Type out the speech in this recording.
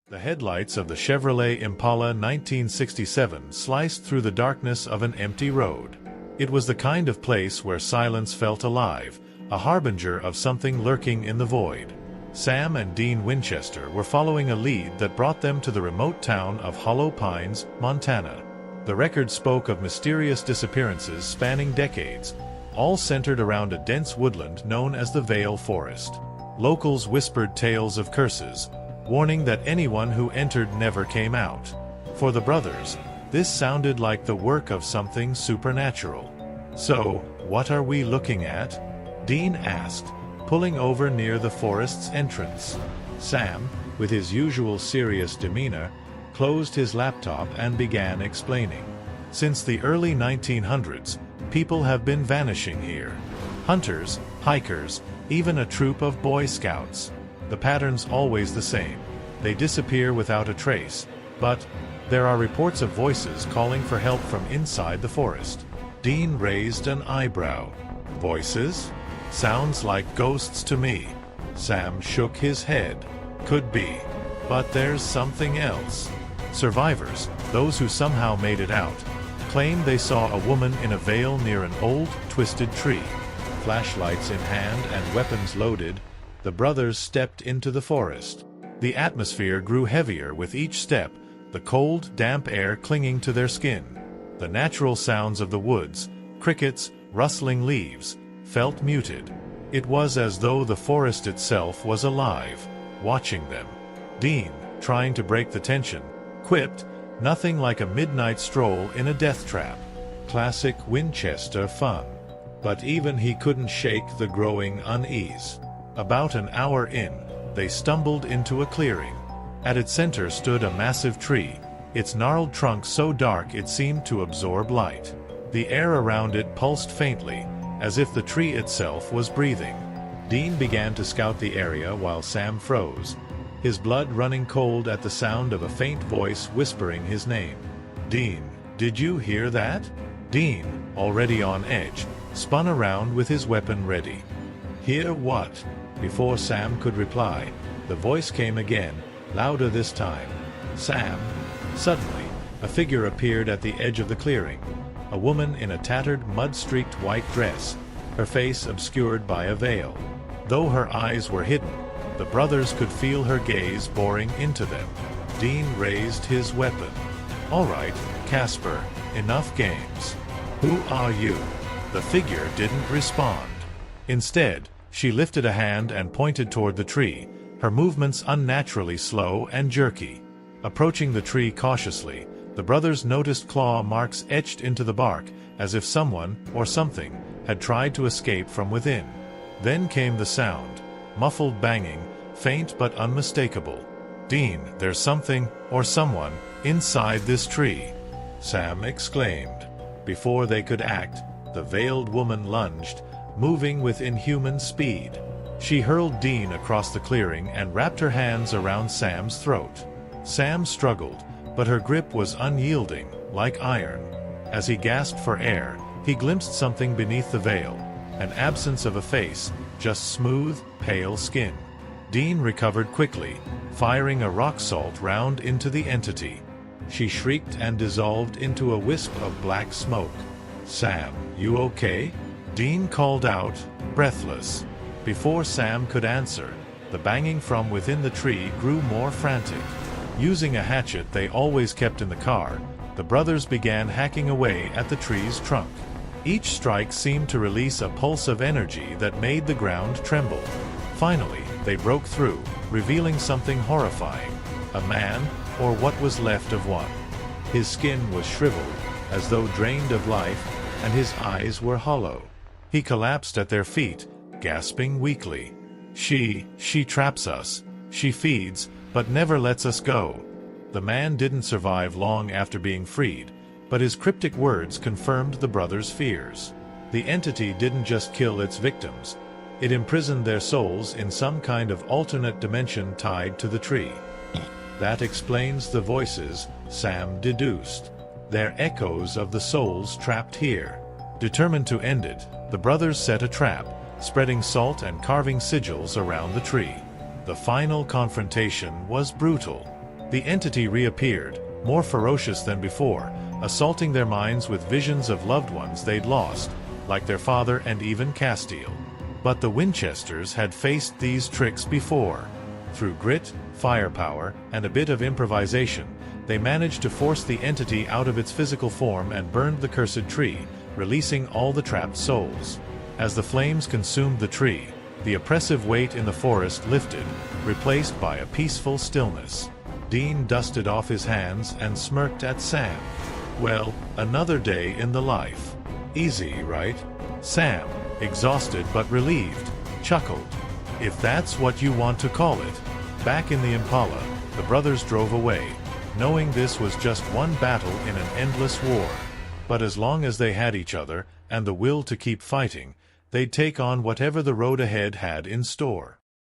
The headlights of the Chevrolet Impala 1967 sliced through the darkness of an empty road. It was the kind of place where silence felt alive, a harbinger of something lurking in the void. Sam and Dean Winchester were following a lead that brought them to the remote town of Hollow Pines, Montana. The record spoke of mysterious disappearances spanning decades, all centered around a dense woodland known as the Vale Forest. Locals whispered tales of curses, warning that anyone who entered never came out. For the brothers, this sounded like the work of something supernatural. "So, what are we looking at?" Dean asked, pulling over near the forest's entrance. Sam, with his usual serious demeanor, closed his laptop and began explaining. Since the early 1900s, people have been vanishing here. Hunters, hikers, even a troop of Boy Scouts. The pattern's always the same. They disappear without a trace, but there are reports of voices calling for help from inside the forest. Dean raised an eyebrow. Voices? Sounds like ghosts to me. Sam shook his head. Could be. But there's something else. Survivors, those who somehow made it out, claim they saw a woman in a veil near an old, twisted tree. Flashlights in hand and weapons loaded, the brothers stepped into the forest. The atmosphere grew heavier with each step, the cold, damp air clinging to their skin. The natural sounds of the woods, crickets, rustling leaves, felt muted. It was as though the forest itself was alive, watching them. Dean, trying to break the tension, quipped, "Nothing like a midnight stroll in a death trap. Classic Winchester fun." But even he couldn't shake the growing unease. About an hour in, they stumbled into a clearing. At its center stood a massive tree, its gnarled trunk so dark it seemed to absorb light. The air around it pulsed faintly, as if the tree itself was breathing. Dean began to scout the area while Sam froze, his blood running cold at the sound of a faint voice whispering his name. "Dean, did you hear that?" Dean, already on edge, spun around with his weapon ready. "Hear what?" Before Sam could reply, the voice came again, louder this time. "Sam." Suddenly, a figure appeared at the edge of the clearing, a woman in a tattered, mud-streaked white dress, her face obscured by a veil. Though her eyes were hidden, the brothers could feel her gaze boring into them. Dean raised his weapon. "All right, Casper, enough games. Who are you?" The figure didn't respond. Instead, she lifted a hand and pointed toward the tree, her movements unnaturally slow and jerky. Approaching the tree cautiously, the brothers noticed claw marks etched into the bark, as if someone, or something, had tried to escape from within. Then came the sound, muffled banging, faint but unmistakable. "Dean, there's something, or someone, inside this tree," Sam exclaimed. Before they could act, the veiled woman lunged, moving with inhuman speed. She hurled Dean across the clearing and wrapped her hands around Sam's throat. Sam struggled, but her grip was unyielding, like iron. As he gasped for air, he glimpsed something beneath the veil, an absence of a face, just smooth, pale skin. Dean recovered quickly, firing a rock salt round into the entity. She shrieked and dissolved into a wisp of black smoke. "Sam, you okay?" Dean called out, breathless. Before Sam could answer, the banging from within the tree grew more frantic. Using a hatchet they always kept in the car, the brothers began hacking away at the tree's trunk. Each strike seemed to release a pulse of energy that made the ground tremble. Finally, they broke through, revealing something horrifying. A man, or what was left of one. His skin was shriveled, as though drained of life, and his eyes were hollow. He collapsed at their feet, gasping weakly. She traps us. She feeds, but never lets us go." The man didn't survive long after being freed, but his cryptic words confirmed the brothers' fears. The entity didn't just kill its victims. It imprisoned their souls in some kind of alternate dimension tied to the tree. That explains the voices, Sam deduced. They're echoes of the souls trapped here. Determined to end it, the brothers set a trap, spreading salt and carving sigils around the tree. The final confrontation was brutal. The entity reappeared, more ferocious than before, assaulting their minds with visions of loved ones they'd lost, like their father and even Castile. But the Winchesters had faced these tricks before. Through grit, firepower, and a bit of improvisation, they managed to force the entity out of its physical form and burned the cursed tree, releasing all the trapped souls. As the flames consumed the tree, the oppressive weight in the forest lifted, replaced by a peaceful stillness. Dean dusted off his hands and smirked at Sam. Well, another day in the life. Easy, right? Sam, exhausted but relieved, chuckled. If that's what you want to call it. Back in the Impala, the brothers drove away, knowing this was just one battle in an endless war. But as long as they had each other, and the will to keep fighting, they'd take on whatever the road ahead had in store.